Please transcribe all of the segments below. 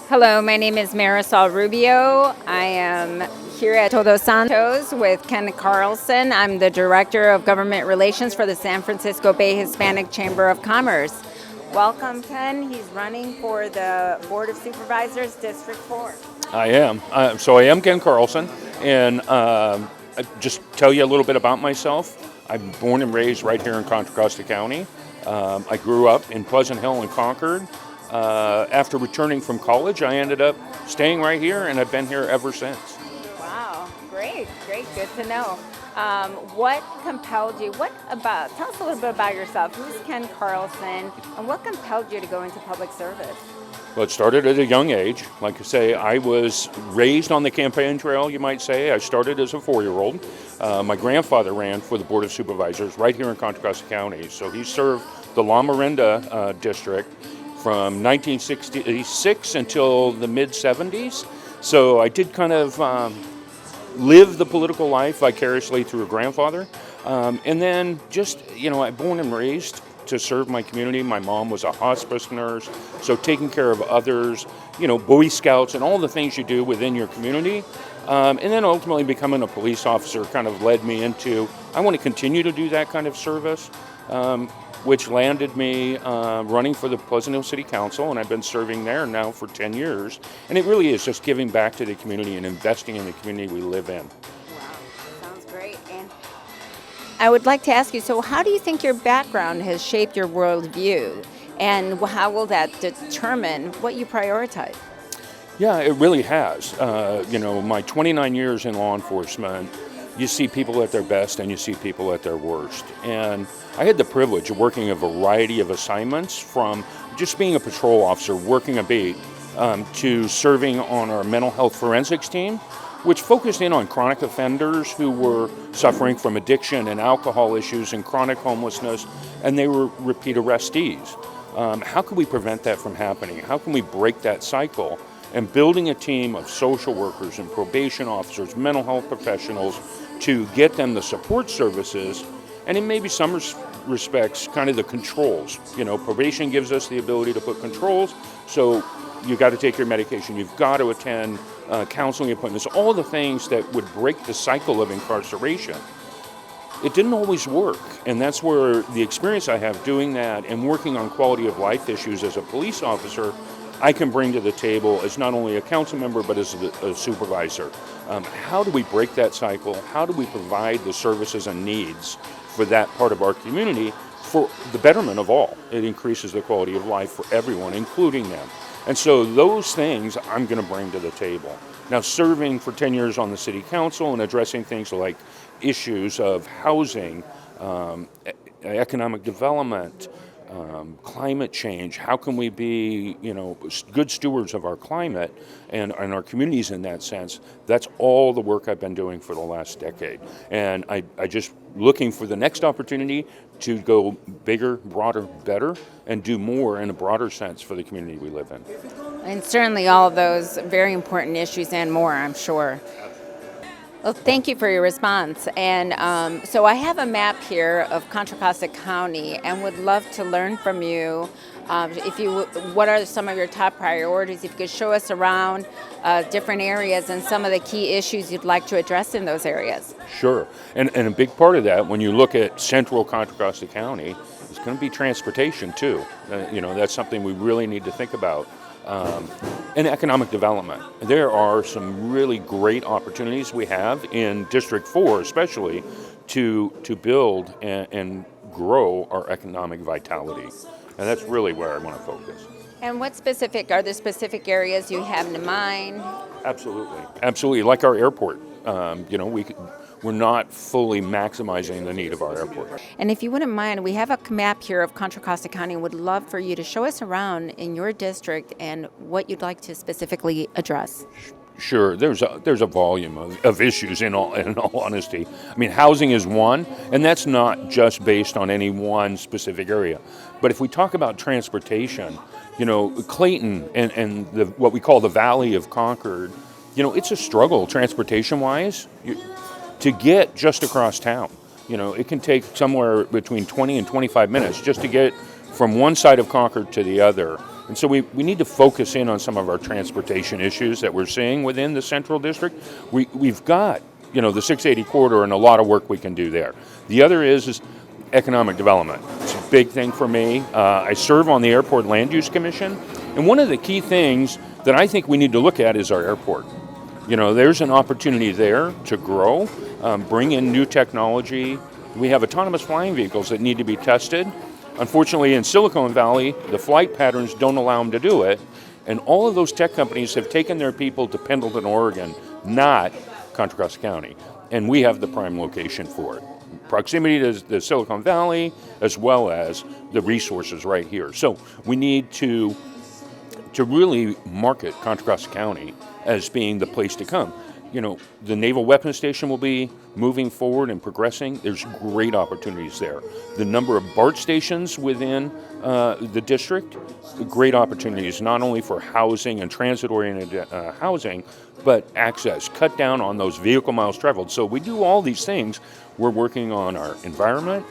Hello, my name is Marisol Rubio. I am here at Todos Santos with Ken Carlson. I'm the Director of Government Relations for the San Francisco Bay Hispanic Chamber of Commerce. Welcome, Ken. He's running for the Board of Supervisors, District 4. I am. So I am Ken Carlson, and I just tell you a little bit about myself. I'm born and raised right here in Contra Costa County. I grew up in Pleasant Hill and Concord. After returning from college, I ended up staying right here, and I've been here ever since. Wow, great, good to know. What compelled you? Tell us a little bit about yourself. Who's Ken Carlson, and what compelled you to go into public service? Well, it started at a young age. Like I say, I was raised on the campaign trail, you might say. I started as a 4-year-old. My grandfather ran for the Board of Supervisors right here in Contra Costa County. So he served the La Miranda district from 1966 until the mid-70s. So I did kind of live the political life vicariously through a grandfather. And then just, I'm born and raised to serve my community. My mom was a hospice nurse, so taking care of others, Boy Scouts and all the things you do within your community. And then ultimately becoming a police officer kind of led me into, I want to continue to do that kind of service, which landed me running for the Pleasant Hill City Council, and I've been serving there now for 10 years. And it really is just giving back to the community and investing in the community we live in. Sounds great. And I would like to ask you, so how do you think your background has shaped your worldview, and how will that determine what you prioritize? Yeah, it really has. My 29 years in law enforcement, you see people at their best and you see people at their worst. And I had the privilege of working a variety of assignments, from just being a patrol officer, working a beat, to serving on our mental health forensics team, which focused in on chronic offenders who were suffering from addiction and alcohol issues and chronic homelessness, and they were repeat arrestees. How can we prevent that from happening? How can we break that cycle? And building a team of social workers and probation officers, mental health professionals, to get them the support services, and in maybe some respects, kind of the controls. Probation gives us the ability to put controls, so you've got to take your medication, you've got to attend counseling appointments, all the things that would break the cycle of incarceration. It didn't always work, and that's where the experience I have doing that and working on quality of life issues as a police officer, I can bring to the table as not only a council member, but as a supervisor. How do we break that cycle? How do we provide the services and needs for that part of our community for the betterment of all? It increases the quality of life for everyone, including them. And so those things I'm going to bring to the table. Now, serving for 10 years on the city council and addressing things like issues of housing, economic development, climate change. How can we be, good stewards of our climate and our communities in that sense? That's all the work I've been doing for the last decade. And I just looking for the next opportunity to go bigger, broader, better, and do more in a broader sense for the community we live in. And certainly all of those very important issues and more, I'm sure. Well, thank you for your response. And so I have a map here of Contra Costa County, and would love to learn from you. What are some of your top priorities? If you could show us around different areas and some of the key issues you'd like to address in those areas. Sure. And a big part of that, when you look at central Contra Costa County, is going to be transportation too. That's something we really need to think about. And economic development. There are some really great opportunities we have in District 4 especially to build and grow our economic vitality. And that's really where I want to focus. And are there specific areas you have in mind? Absolutely. Like our airport. We're not fully maximizing the need of our airport. And if you wouldn't mind, we have a map here of Contra Costa County and would love for you to show us around in your district and what you'd like to specifically address. Sure, there's a volume of issues in all honesty. I mean, housing is one, and that's not just based on any one specific area. But if we talk about transportation, Clayton and what we call the Valley of Concord, it's a struggle transportation-wise to get just across town. It can take somewhere between 20 and 25 minutes just to get from one side of Concord to the other. And so we need to focus in on some of our transportation issues that we're seeing within the Central District. We've got, the 680 corridor and a lot of work we can do there. The other is economic development. It's a big thing for me. I serve on the Airport Land Use Commission, and one of the key things that I think we need to look at is our airport. There's an opportunity there to grow, bring in new technology. We have autonomous flying vehicles that need to be tested. Unfortunately, in Silicon Valley, the flight patterns don't allow them to do it, and all of those tech companies have taken their people to Pendleton, Oregon, not Contra Costa County, and we have the prime location for it. Proximity to the Silicon Valley, as well as the resources right here. So we need to really market Contra Costa County as being the place to come. The Naval Weapons Station will be moving forward and progressing. There's great opportunities there. The number of BART stations within the district, great opportunities, not only for housing and transit-oriented housing, but access, cut down on those vehicle miles traveled. So we do all these things. We're working on our environment,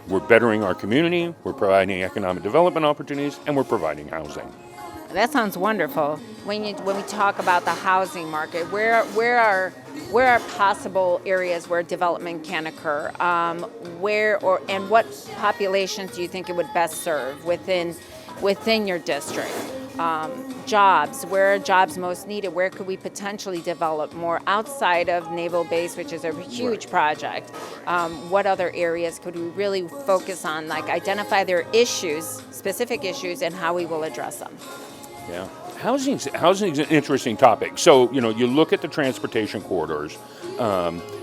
we're bettering our community, we're providing economic development opportunities, and we're providing housing. That sounds wonderful. When we talk about the housing market, where are possible areas where development can occur? And what populations do you think it would best serve within your district? Jobs, where are jobs most needed? Where could we potentially develop more outside of Naval Base, which is a huge project? What other areas could we really focus on, like identify their issues, specific issues, and how we will address them? Yeah, housing's an interesting topic. So, you look at the transportation corridors,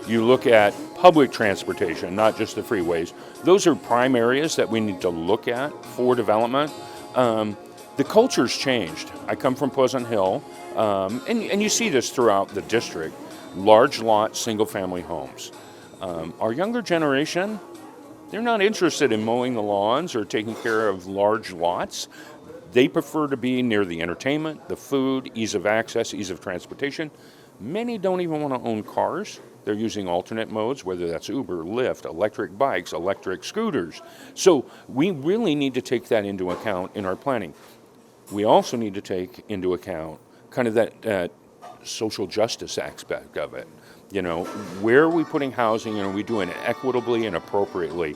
you look at public transportation, not just the freeways. Those are prime areas that we need to look at for development. The culture's changed. I come from Pleasant Hill, and you see this throughout the district. Large lot, single-family homes. Our younger generation, they're not interested in mowing the lawns or taking care of large lots. They prefer to be near the entertainment, the food, ease of access, ease of transportation. Many don't even want to own cars. They're using alternate modes, whether that's Uber, Lyft, electric bikes, electric scooters. So we really need to take that into account in our planning. We also need to take into account kind of that social justice aspect of it. Where are we putting housing, and are we doing it equitably and appropriately?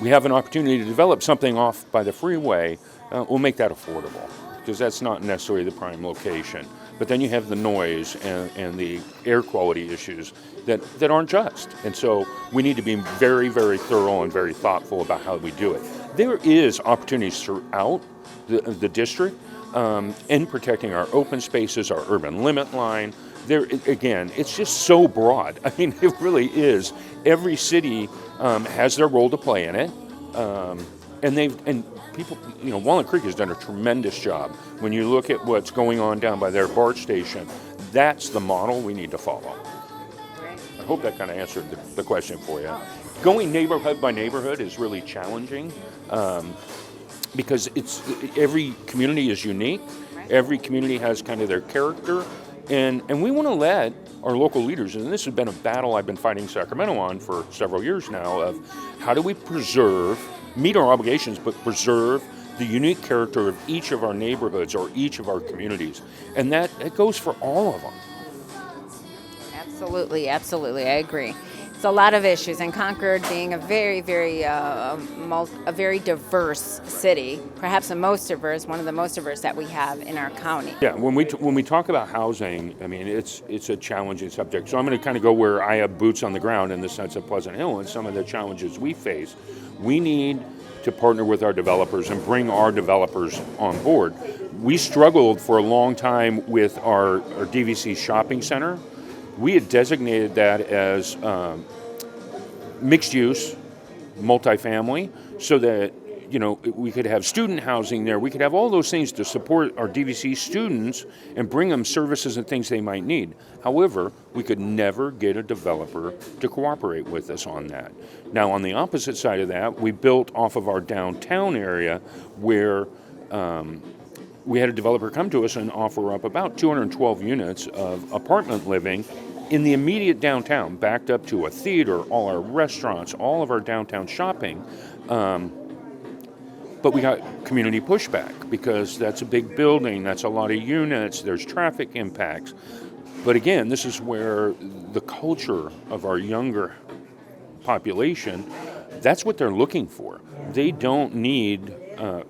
We have an opportunity to develop something off by the freeway, we'll make that affordable, because that's not necessarily the prime location. But then you have the noise and the air quality issues that aren't just. And so we need to be very, very thorough and very thoughtful about how we do it. There is opportunities throughout the district in protecting our open spaces, our urban limit line. There, again, it's just so broad. I mean, it really is. Every city has their role to play in it, and people, Walnut Creek has done a tremendous job. When you look at what's going on down by their BART station, that's the model we need to follow. I hope that kind of answered the question for you. Going neighborhood by neighborhood is really challenging because every community is unique. Every community has kind of their character. And we want to let our local leaders, and this has been a battle I've been fighting Sacramento on for several years now, of how do we meet our obligations, but preserve the unique character of each of our neighborhoods or each of our communities. And that goes for all of them. Absolutely, I agree. It's a lot of issues, and Concord being a very, very diverse city, perhaps the most diverse, one of the most diverse that we have in our county. Yeah, when we talk about housing, I mean, it's a challenging subject. So I'm going to kind of go where I have boots on the ground in the sense of Pleasant Hill and some of the challenges we face. We need to partner with our developers and bring our developers on board. We struggled for a long time with our DVC shopping center. We had designated that as mixed use, multifamily, so that we could have student housing there. We could have all those things to support our DVC students and bring them services and things they might need. However, we could never get a developer to cooperate with us on that. Now, on the opposite side of that, we built off of our downtown area where we had a developer come to us and offer up about 212 units of apartment living in the immediate downtown, backed up to a theater, all our restaurants, all of our downtown shopping. But we got community pushback because that's a big building, that's a lot of units, there's traffic impacts. But again, this is where the culture of our younger population, that's what they're looking for. They don't need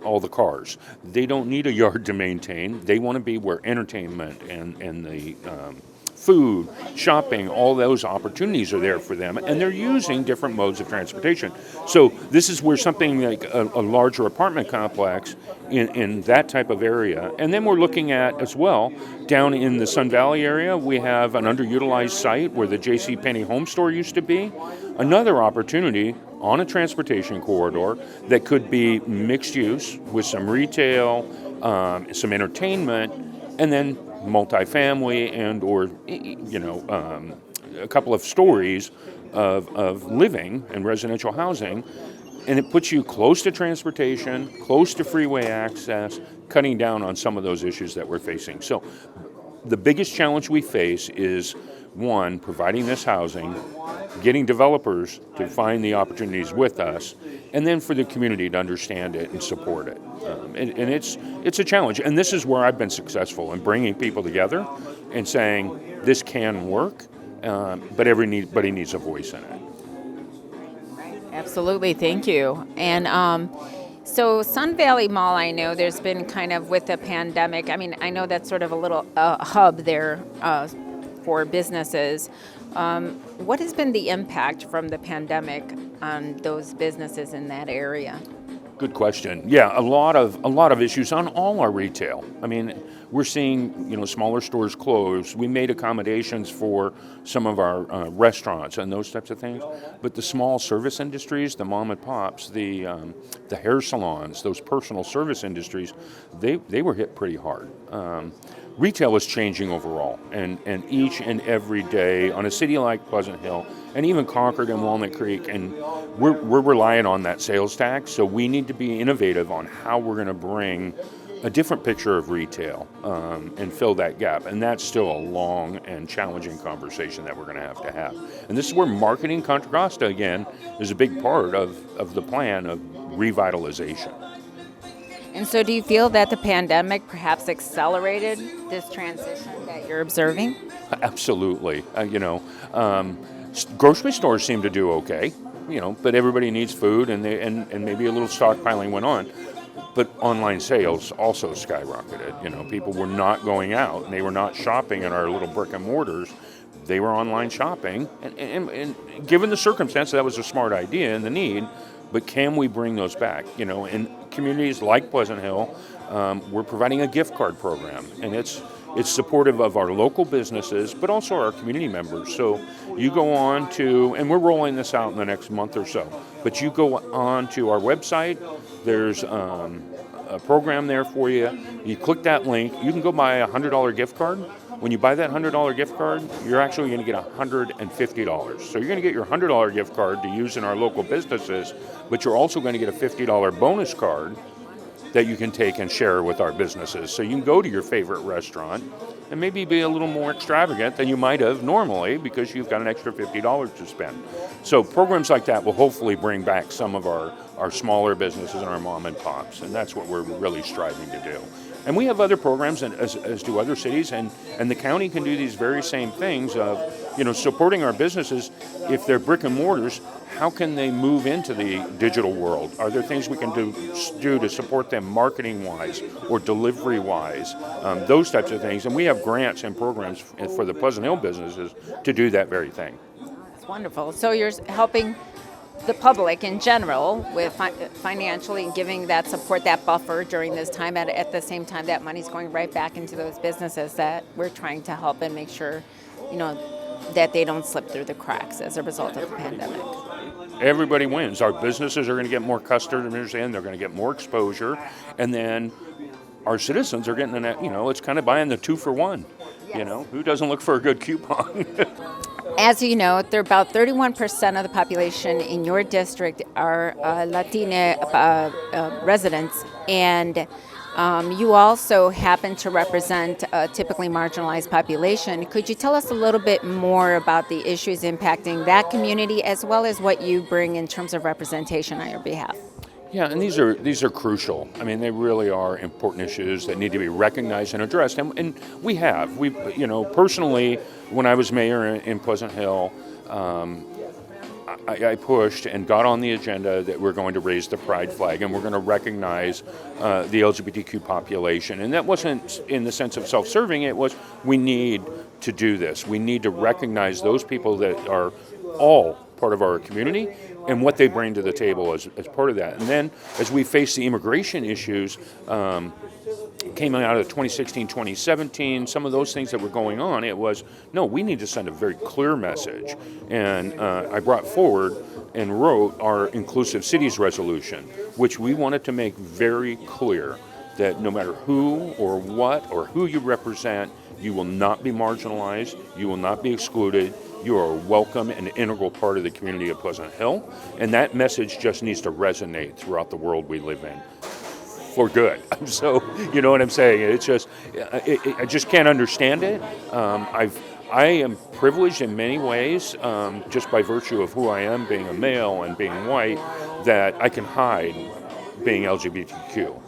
all the cars. They don't need a yard to maintain. They want to be where entertainment and the food, shopping, all those opportunities are there for them, and they're using different modes of transportation. So this is where something like a larger apartment complex in that type of area, and then we're looking at as well, down in the Sun Valley area, we have an underutilized site where the JCPenney home store used to be, another opportunity on a transportation corridor that could be mixed use with some retail, some entertainment, and then multifamily and or a couple of stories of living and residential housing, and it puts you close to transportation, close to freeway access, cutting down on some of those issues that we're facing. So the biggest challenge we face is, one, providing this housing, getting developers to find the opportunities with us, and then for the community to understand it and support it. And it's a challenge. And this is where I've been successful in bringing people together and saying this can work, but everybody needs a voice in it. Absolutely, thank you. And so Sun Valley Mall, I know there's been kind of with the pandemic, I mean, I know that's sort of a little hub there for businesses. What has been the impact from the pandemic on those businesses in that area? Good question. Yeah, a lot of issues on all our retail. I mean, we're seeing smaller stores close. We made accommodations for some of our restaurants and those types of things, but the small service industries, the mom and pops, the hair salons, those personal service industries, they were hit pretty hard. Retail is changing overall, and each and every day on a city like Pleasant Hill, and even Concord and Walnut Creek, and we're relying on that sales tax, so we need to be innovative on how we're going to bring a different picture of retail and fill that gap, and that's still a long and challenging conversation that we're going to have. And this is where marketing Contra Costa, again, is a big part of the plan of revitalization. And so do you feel that the pandemic perhaps accelerated this transition that you're observing? Absolutely. Grocery stores seem to do okay, but everybody needs food and maybe a little stockpiling went on. But online sales also skyrocketed. People were not going out and they were not shopping in our little brick and mortars. They were online shopping. And given the circumstance, that was a smart idea and the need. But can we bring those back? In communities like Pleasant Hill, we're providing a gift card program, and it's supportive of our local businesses, but also our community members. So you go on to, and we're rolling this out in the next month or so, but you go on to our website, there's a program there for you. You click that link, you can go buy a $100 gift card. When you buy that $100 gift card, you're actually going to get $150. So you're going to get your $100 gift card to use in our local businesses, but you're also going to get a $50 bonus card that you can take and share with our businesses. So you can go to your favorite restaurant and maybe be a little more extravagant than you might have normally because you've got an extra $50 to spend. So programs like that will hopefully bring back some of our smaller businesses and our mom and pops, and that's what we're really striving to do. And we have other programs, as do other cities, and the county can do these very same things of, supporting our businesses. If they're brick and mortars, how can they move into the digital world? Are there things we can do to support them marketing-wise or delivery-wise, those types of things? And we have grants and programs for the Pleasant Hill businesses to do that very thing. That's wonderful. So you're helping the public in general with financially and giving that support, that buffer during this time, at the same time that money's going right back into those businesses that we're trying to help and make sure, that they don't slip through the cracks as a result of the pandemic. Everybody wins. Our businesses are going to get more customers in, they're going to get more exposure, and then our citizens are getting it's kind of buying the 2-for-1. Yes. Who doesn't look for a good coupon? As you know, there are about 31% of the population in your district are Latina residents, and you also happen to represent a typically marginalized population. Could you tell us a little bit more about the issues impacting that community as well as what you bring in terms of representation on your behalf? Yeah, and these are crucial. I mean, they really are important issues that need to be recognized and addressed. And we personally, when I was mayor in Pleasant Hill, I pushed and got on the agenda that we're going to raise the pride flag and we're going to recognize the LGBTQ population. And that wasn't in the sense of self-serving. It was, we need to do this. We need to recognize those people that are all part of our community and what they bring to the table as part of that. And then as we face the immigration issues, came out of 2016, 2017, some of those things that were going on, it was, no, we need to send a very clear message. And I brought forward and wrote our Inclusive Cities Resolution, which we wanted to make very clear that no matter who or what or who you represent, you will not be marginalized, you will not be excluded, you are a welcome and integral part of the community of Pleasant Hill. And that message just needs to resonate throughout the world we live in. For good. So, you know what I'm saying? It's just, I just can't understand it. I am privileged in many ways, just by virtue of who I am, being a male and being white, that I can hide being LGBTQ.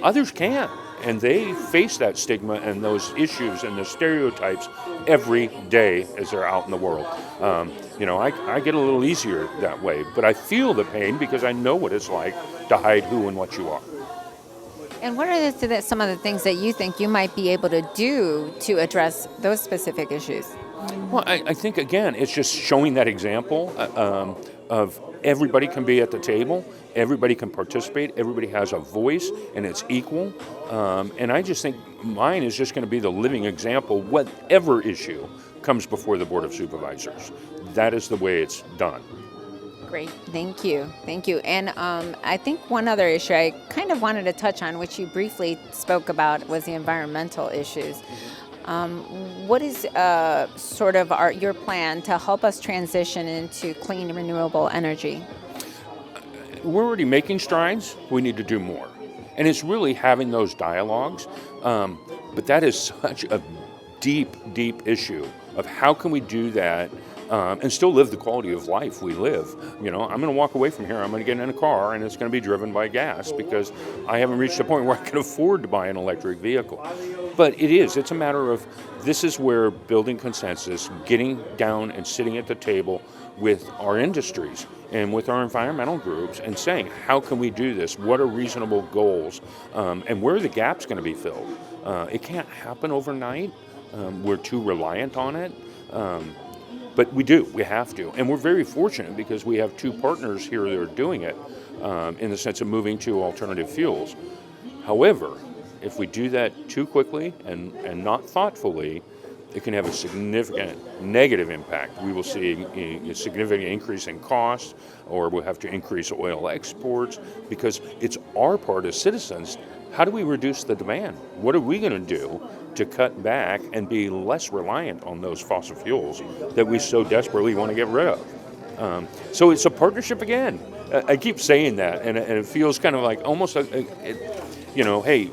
Others can't, and they face that stigma and those issues and the stereotypes every day as they're out in the world. I get a little easier that way, but I feel the pain because I know what it's like to hide who and what you are. And what are some of the things that you think you might be able to do to address those specific issues? Well, I think, again, it's just showing that example of everybody can be at the table, everybody can participate, everybody has a voice, and it's equal. And I just think mine is just going to be the living example, whatever issue comes before the Board of Supervisors. That is the way it's done. Great, thank you. And I think one other issue I kind of wanted to touch on, which you briefly spoke about, was the environmental issues. What is sort of your plan to help us transition into clean, renewable energy? We're already making strides. We need to do more. And it's really having those dialogues. But that is such a deep, deep issue of how can we do that and still live the quality of life we live. I'm going to walk away from here, I'm going to get in a car, and it's going to be driven by gas because I haven't reached a point where I can afford to buy an electric vehicle. But it's a matter of, this is where building consensus, getting down and sitting at the table with our industries and with our environmental groups and saying, how can we do this? What are reasonable goals? And where are the gaps going to be filled? It can't happen overnight. We're too reliant on it. But we have to. And we're very fortunate because we have two partners here that are doing it in the sense of moving to alternative fuels. However, if we do that too quickly and not thoughtfully, it can have a significant negative impact. We will see a significant increase in costs, or we'll have to increase oil exports because it's our part as citizens. How do we reduce the demand? What are we going to do to cut back and be less reliant on those fossil fuels that we so desperately want to get rid of? So it's a partnership again. I keep saying that, and it feels kind of like almost hey,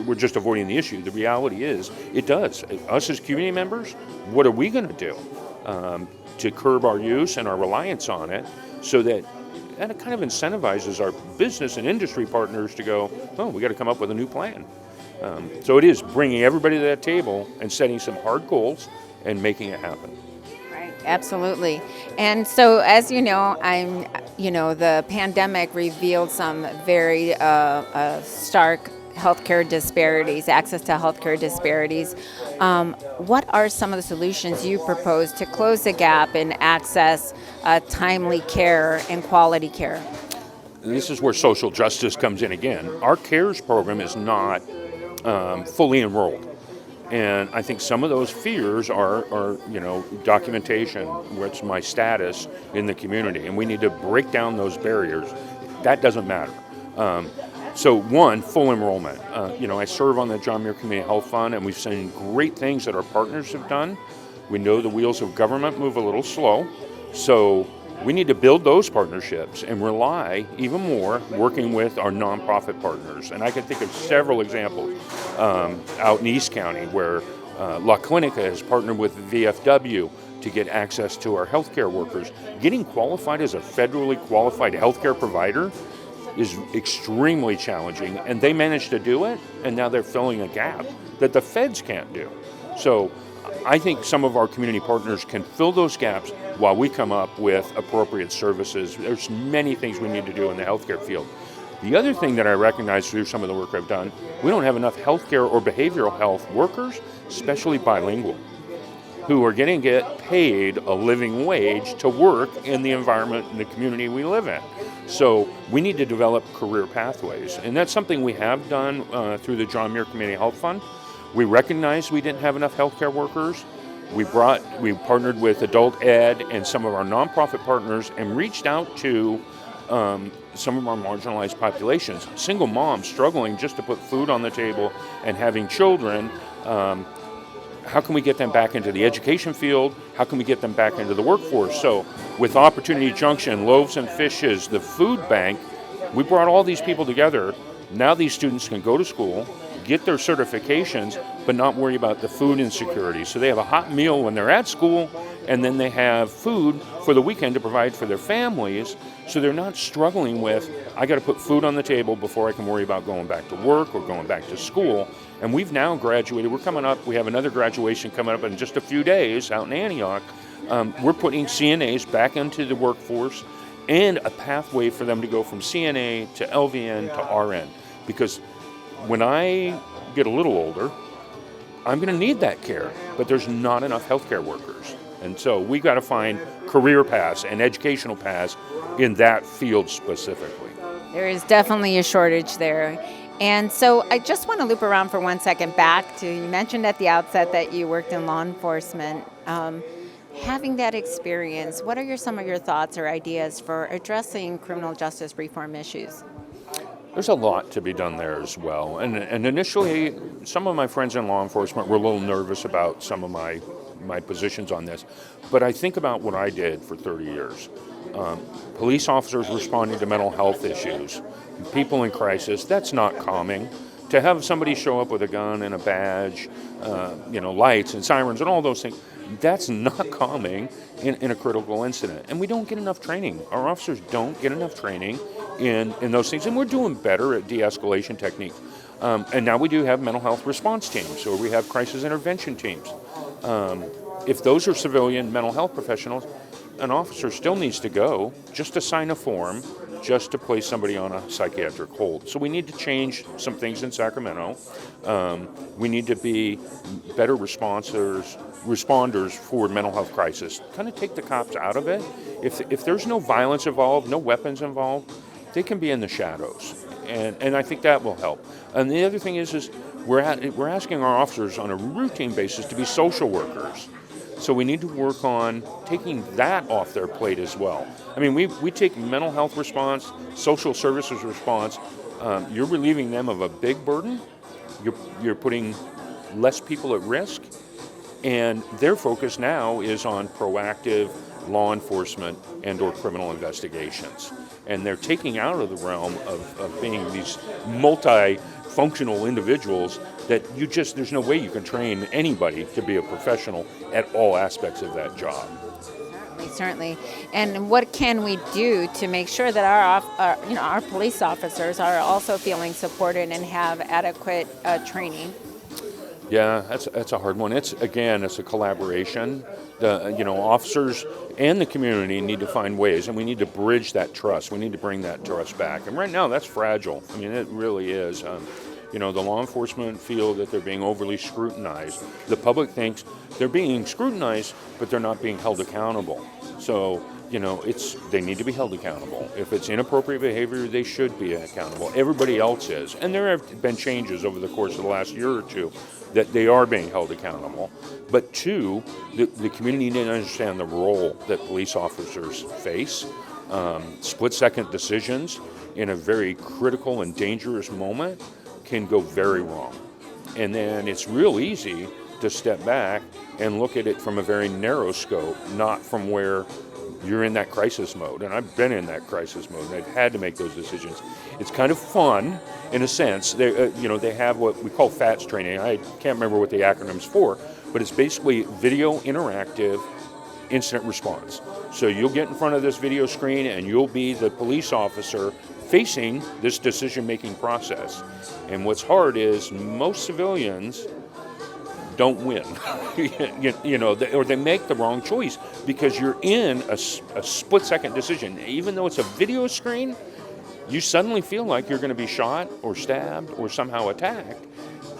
we're just avoiding the issue. The reality is, it does. Us as community members, what are we going to do to curb our use and our reliance on it so that it kind of incentivizes our business and industry partners to go, oh, we got to come up with a new plan. So it is bringing everybody to that table and setting some hard goals and making it happen. Right, absolutely. And so, as you know, the pandemic revealed some very stark healthcare disparities, access to healthcare disparities. What are some of the solutions you propose to close the gap in access, timely care, and quality care? This is where social justice comes in again. Our CARES program is not fully enrolled. And I think some of those fears are documentation, what's my status in the community, and we need to break down those barriers. That doesn't matter. So one, full enrollment. I serve on the John Muir Community Health Fund, and we've seen great things that our partners have done. We know the wheels of government move a little slow, so we need to build those partnerships and rely even more working with our nonprofit partners. And I can think of several examples out in East County where La Clinica has partnered with VFW to get access to our healthcare workers. Getting qualified as a federally qualified healthcare provider is extremely challenging, and they managed to do it, and now they're filling a gap that the feds can't do. So I think some of our community partners can fill those gaps while we come up with appropriate services. There's many things we need to do in the healthcare field. The other thing that I recognize through some of the work I've done, we don't have enough healthcare or behavioral health workers, especially bilingual, who are getting paid a living wage to work in the environment and the community we live in. So we need to develop career pathways, and that's something we have done through the John Muir Community Health Fund. We recognized we didn't have enough healthcare workers. We partnered with Adult Ed and some of our nonprofit partners and reached out to some of our marginalized populations, single moms struggling just to put food on the table and having children. How can we get them back into the education field? How can we get them back into the workforce? So with Opportunity Junction, Loaves and Fishes, the food bank, we brought all these people together. Now these students can go to school, get their certifications, but not worry about the food insecurity. So they have a hot meal when they're at school, and then they have food for the weekend to provide for their families, so they're not struggling with, I got to put food on the table before I can worry about going back to work or going back to school. And we've now graduated. We have another graduation coming up in just a few days out in Antioch. We're putting CNAs back into the workforce and a pathway for them to go from CNA to LVN to RN. Because when I get a little older, I'm going to need that care, but there's not enough healthcare workers. And so we got to find career paths and educational paths in that field specifically. There is definitely a shortage there. And so I just want to loop around for 1 second back to, you mentioned at the outset that you worked in law enforcement. Having that experience, what are some of your thoughts or ideas for addressing criminal justice reform issues? There's a lot to be done there as well. And initially, some of my friends in law enforcement were a little nervous about some of my positions on this. But I think about what I did for 30 years. Police officers responding to mental health issues, people in crisis, that's not calming. To have somebody show up with a gun and a badge, lights and sirens and all those things, that's not calming in a critical incident. And we don't get enough training. Our officers don't get enough training in those things. And we're doing better at de-escalation techniques. And now we do have mental health response teams, or we have crisis intervention teams. If those are civilian mental health professionals, an officer still needs to go just to sign a form, just to place somebody on a psychiatric hold. So we need to change some things in Sacramento. We need to be better responders for mental health crisis. Kind of take the cops out of it. If there's no violence involved, no weapons involved, they can be in the shadows. And I think that will help. And the other thing is we're asking our officers on a routine basis to be social workers. So we need to work on taking that off their plate as well. I mean, we take mental health response, social services response. You're relieving them of a big burden. You're putting less people at risk. And their focus now is on proactive law enforcement and or criminal investigations. And they're taking out of the realm of being these multi-functional individuals that there's no way you can train anybody to be a professional at all aspects of that job. Certainly. And what can we do to make sure that our police officers are also feeling supported and have adequate training? Yeah, that's a hard one. It's a collaboration. Officers and the community need to find ways, and we need to bridge that trust. We need to bring that trust back. And right now, that's fragile. I mean, it really is. The law enforcement feel that they're being overly scrutinized. The public thinks they're being scrutinized, but they're not being held accountable. So, they need to be held accountable. If it's inappropriate behavior, they should be accountable. Everybody else is. And there have been changes over the course of the last year or two that they are being held accountable. But two, the community need to understand the role that police officers face. Split-second decisions in a very critical and dangerous moment can go very wrong. And then it's real easy to step back and look at it from a very narrow scope, not from where you're in that crisis mode. And I've been in that crisis mode, and I've had to make those decisions. It's kind of fun, in a sense. They have what we call FATS training. I can't remember what the acronym's for, but it's basically video interactive incident response. So you'll get in front of this video screen, and you'll be the police officer facing this decision-making process. And what's hard is most civilians don't win, or they make the wrong choice because you're in a split-second decision. Even though it's a video screen, you suddenly feel like you're going to be shot or stabbed or somehow attacked.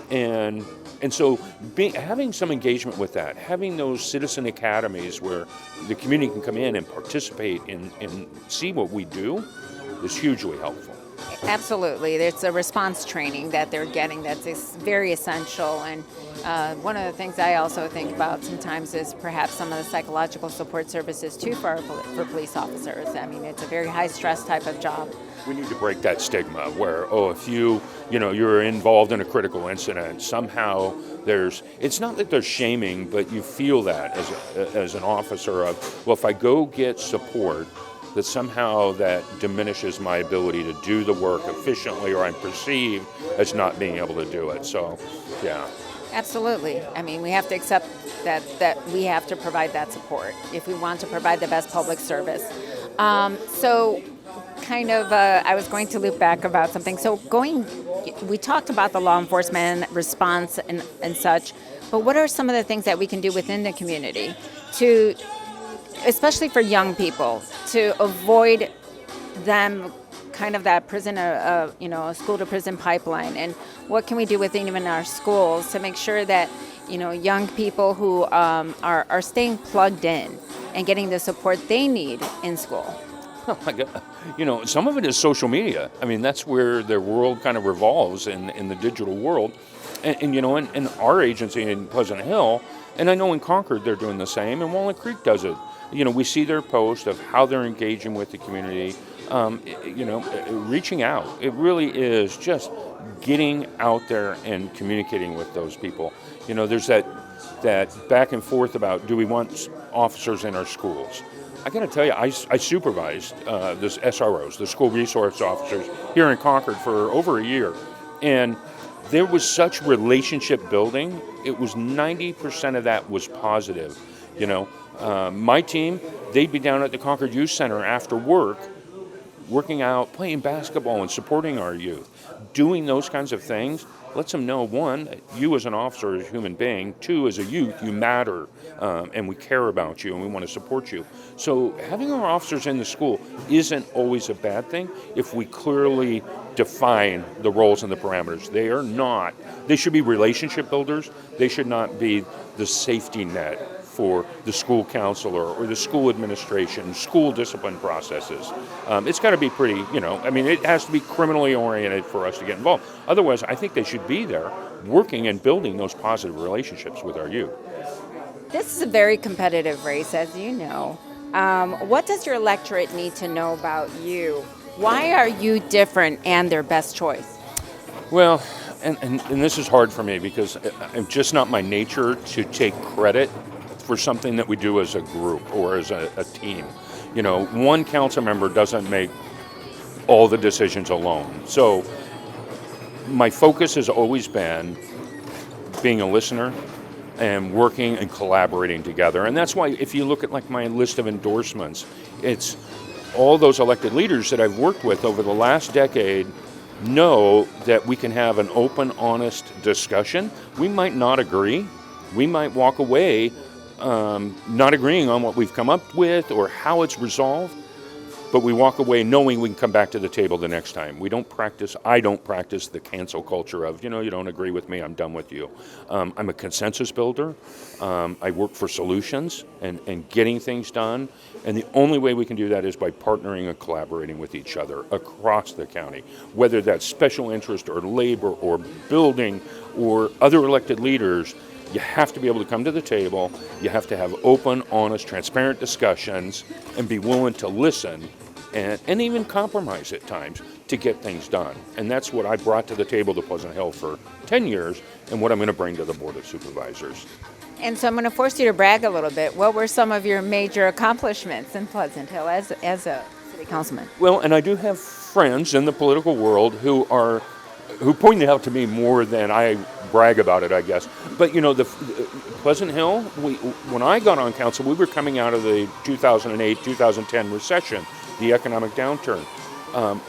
And so having some engagement with that, having those citizen academies where the community can come in and participate and see what we do is hugely helpful. Absolutely. There's a response training that they're getting that's very essential. And one of the things I also think about sometimes is perhaps some of the psychological support services too for police officers. I mean, it's a very high stress type of job. We need to break that stigma where, if you're involved in a critical incident, somehow it's not that there's shaming, but you feel that as an officer of, well, if I go get support, that somehow that diminishes my ability to do the work efficiently, or I'm perceived as not being able to do it. So, yeah. Absolutely. I mean, we have to accept that we have to provide that support if we want to provide the best public service. I was going to loop back about something. So we talked about the law enforcement response and such, but what are some of the things that we can do within the community to, especially for young people, to avoid them kind of that prison, school to prison pipeline? And what can we do within even our schools to make sure that, young people who are staying plugged in and getting the support they need in school? Oh my God. Some of it is social media. I mean, that's where their world kind of revolves in the digital world. And in our agency in Pleasant Hill, and I know in Concord they're doing the same, and Walnut Creek does it. We see their post of how they're engaging with the community, reaching out. It really is just getting out there and communicating with those people. There's that back and forth about, do we want officers in our schools? I got to tell you, I supervised this SROs, the school resource officers, here in Concord for over a year. And there was such relationship building. It was 90% of that was positive. My team, they'd be down at the Concord Youth Center after work, working out, playing basketball, and supporting our youth. Doing those kinds of things lets them know, one, you as an officer, as a human being, two, as a youth, you matter, and we care about you, and we want to support you. So having our officers in the school isn't always a bad thing if we clearly define the roles and the parameters. They should be relationship builders. They should not be the safety net for the school counselor or the school administration, school discipline processes. It's got to be pretty, it has to be criminally oriented for us to get involved. Otherwise, I think they should be there working and building those positive relationships with our youth. This is a very competitive race, as you know. What does your electorate need to know about you? Why are you different and their best choice? Well, and this is hard for me because it's just not my nature to take credit for something that we do as a group or as a team. One council member doesn't make all the decisions alone. So my focus has always been being a listener and working and collaborating together. And that's why if you look at my list of endorsements, it's all those elected leaders that I've worked with over the last decade know that we can have an open, honest discussion. We might not agree. We might walk away not agreeing on what we've come up with or how it's resolved, but we walk away knowing we can come back to the table the next time. I don't practice the cancel culture of, you don't agree with me, I'm done with you. I'm a consensus builder. I work for solutions and getting things done. And the only way we can do that is by partnering and collaborating with each other across the county, whether that's special interest or labor or building or other elected leaders. You have to be able to come to the table. You have to have open, honest, transparent discussions and be willing to listen and even compromise at times to get things done. And that's what I brought to the table to Pleasant Hill for 10 years and what I'm going to bring to the Board of Supervisors. And so I'm going to force you to brag a little bit. What were some of your major accomplishments in Pleasant Hill as a city councilman? Well, and I do have friends in the political world who point it out to me more than I brag about it, I guess. But the Pleasant Hill, when I got on council, we were coming out of the 2008-2010 recession, the economic downturn.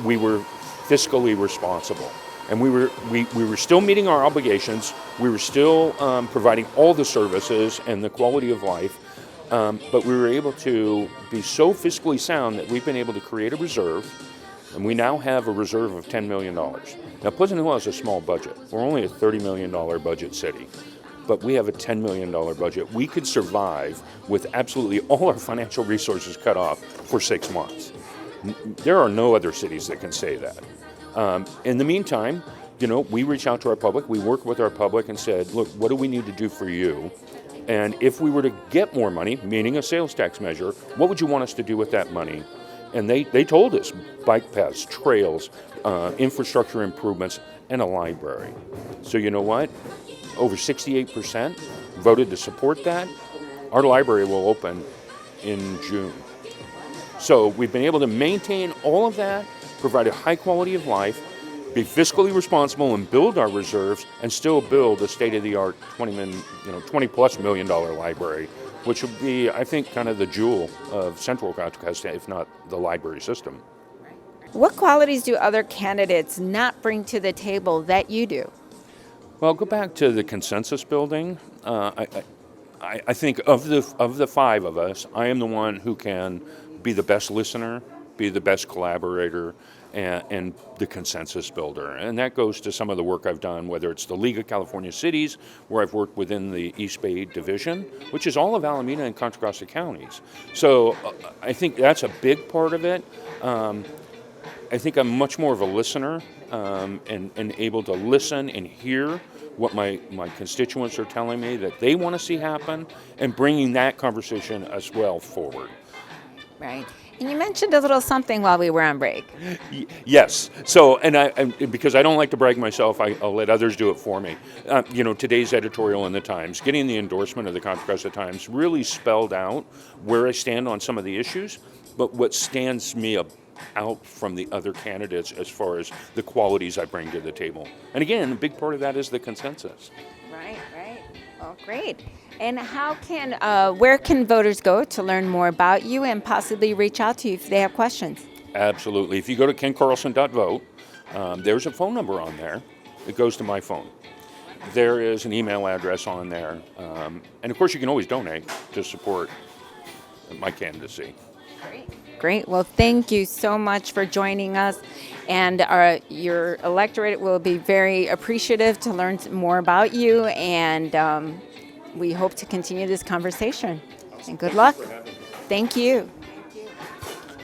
We were fiscally responsible. And we were still meeting our obligations. We were still providing all the services and the quality of life, but we were able to be so fiscally sound that we've been able to create a reserve, and we now have a reserve of $10 million. Now, Pleasant Hill has a small budget. We're only a $30 million budget city, but we have a $10 million budget. We could survive with absolutely all our financial resources cut off for 6 months. There are no other cities that can say that. In the meantime, we reach out to our public, we work with our public and said, look, what do we need to do for you? And if we were to get more money, meaning a sales tax measure, what would you want us to do with that money? And they told us bike paths, trails, infrastructure improvements, and a library. So you know what? Over 68% voted to support that. Our library will open in June. So we've been able to maintain all of that, provide a high quality of life, be fiscally responsible and build our reserves, and still build a state-of-the-art $20+ million library, which will be, I think, kind of the jewel of Central Contra Costa, if not the library system. What qualities do other candidates not bring to the table that you do? Well, I'll go back to the consensus building. I think of the five of us, I am the one who can be the best listener, be the best collaborator, and the consensus builder. And that goes to some of the work I've done, whether it's the League of California Cities, where I've worked within the East Bay Division, which is all of Alameda and Contra Costa counties. So I think that's a big part of it. I think I'm much more of a listener and able to listen and hear what my constituents are telling me that they want to see happen, and bringing that conversation as well forward. Right. And you mentioned a little something while we were on break. Yes. So, and because I don't like to brag myself, I'll let others do it for me. Today's editorial in the Times, getting the endorsement of the Contra Costa Times, really spelled out where I stand on some of the issues, but what stands me out from the other candidates as far as the qualities I bring to the table. And again, a big part of that is the consensus. Right. Oh, great. And where can voters go to learn more about you and possibly reach out to you if they have questions? Absolutely. If you go to kencarlson.vote, there's a phone number on there. It goes to my phone. There is an email address on there. And of course, you can always donate to support my candidacy. Great. Well, thank you so much for joining us. And your electorate will be very appreciative to learn more about you. And we hope to continue this conversation. And good luck. Thank you.